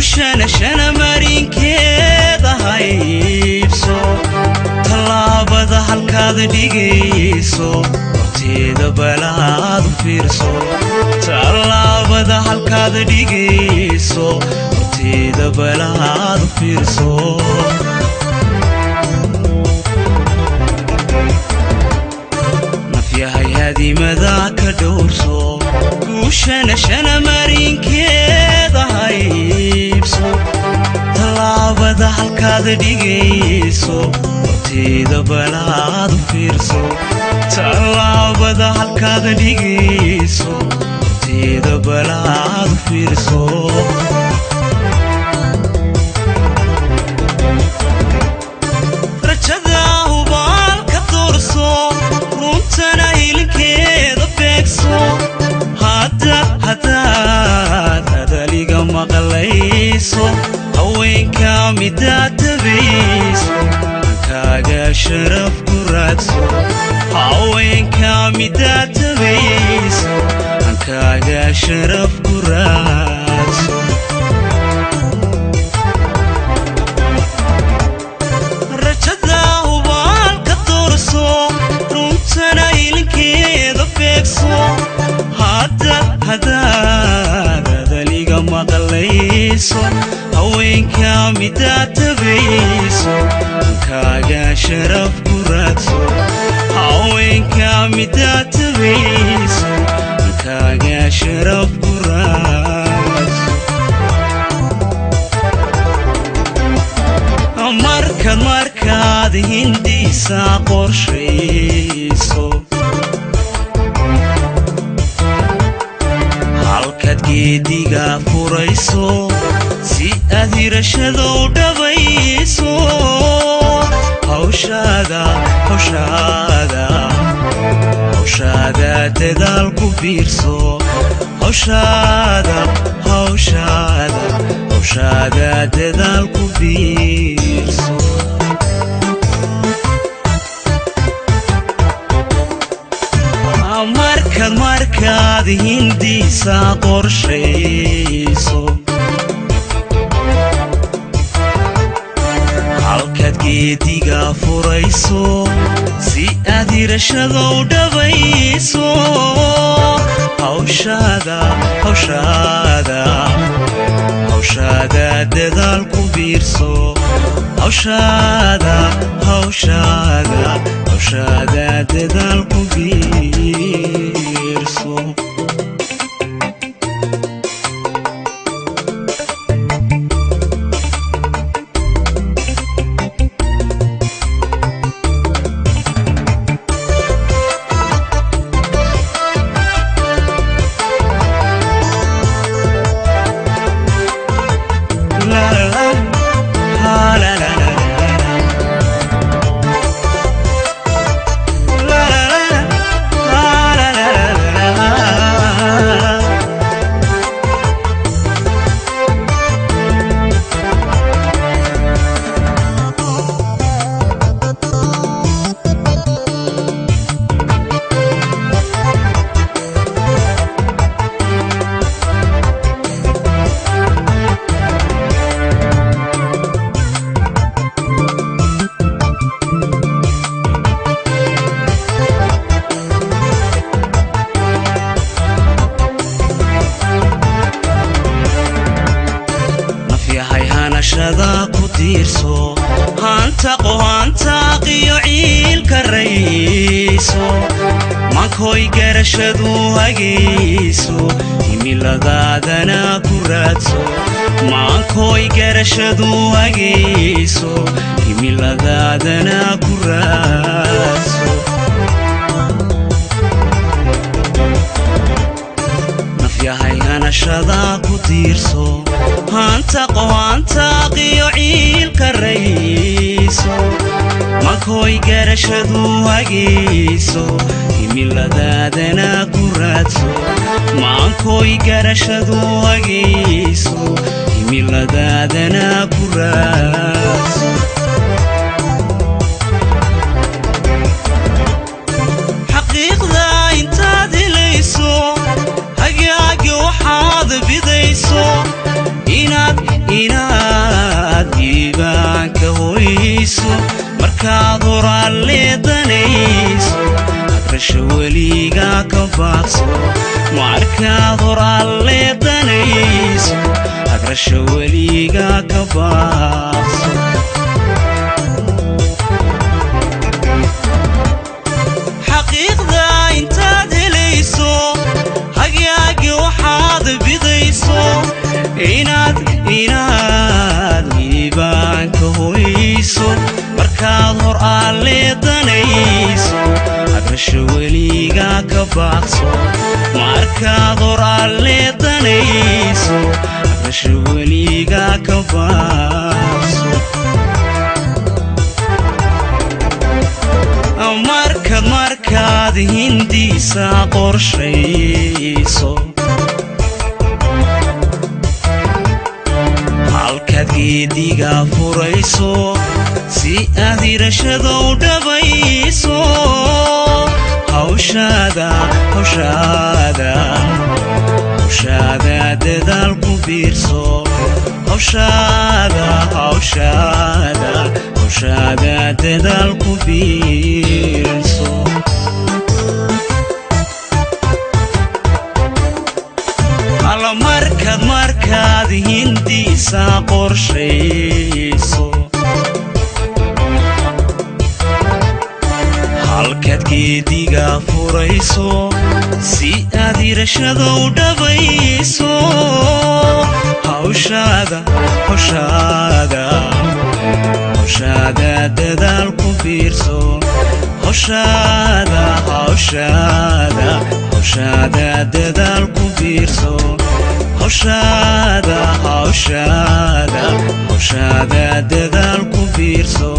shana marin keeda haybso talaabada halkaad dhigayso waqtiga balaad fiirso talaabada halkaad dhigayso waqtiga balaad fiirso nafyahay hadimada ka dhowrso shana marin keeda haybso talaabada halkaad dhigayso waqtiga balaad fiirso talaabada halkaad dhigayso waqtiga balaad fiirso rajada hubaalka doorso runtana hilkeeda beegso hadaad hadaliga maqlayso haweenka midaad tabayso kaaga sharaf ku raadso haweenka midaad tabayso kaaga sharaf ku raadso rajada hubaalka doorso runtana hilkeeda beegso hadaad hadaliga maqlayso haweenka midaad tabayso kaaga sharaf ku raadso haweenka midaad tabayso kaaga sharaf ku raadso markaad hindiisa qorshayso halkaad geediga furayso si aad hirashado dhabayso hawshaada dadaal ku biirso hawshaada dadaal ku biirso markaad hindiisa qorshayso halkaad geediga furayso si aad hirashado dhabayso hawshaada dadaal ku biirso hawshaada dadaal ku biirso ku diirso hantaqiyo ciilka rayso mankoy garashadu hagayso himiladaadana ku raadso mankoy garashadu hagayso himiladaadana ku raadso nafyahay hanashada ku diirso hantaqiyo ciilka rayso mankoy garashadu hagayso himiladaadana ku raadso mankoy garashadu hagayso himiladaadana ku raadso xaqiiqda intaad helayso hagaagi waxaad bidayso inaad inaad diibaanka hoyso markaad horaale danayso hagrasho weliga ka baaqso markaad horaale danayso hagrasho weliga ka baaqso xaqiiqda intaad helayso hagyaagi waxaad bidayso inaad liibaanka hoyso markaad hor alle danayso hagrasho weliga ka baaqso markaad hor alle danayso hagrasho weliga ka baaqso markaad hindiisa qorshayso halkaad geediga furayso si aad hirashada u dhabayso hawshaada dadaal ku biirso hawshaada dadaal ku biirso alla markaad hindiisa qorshayso halkaad geediga furayso si aad hirashada u dhabayso hawshaada dadaal ku biirso hawshaada dadaal ku biirso hawshaada dadaal ku biirso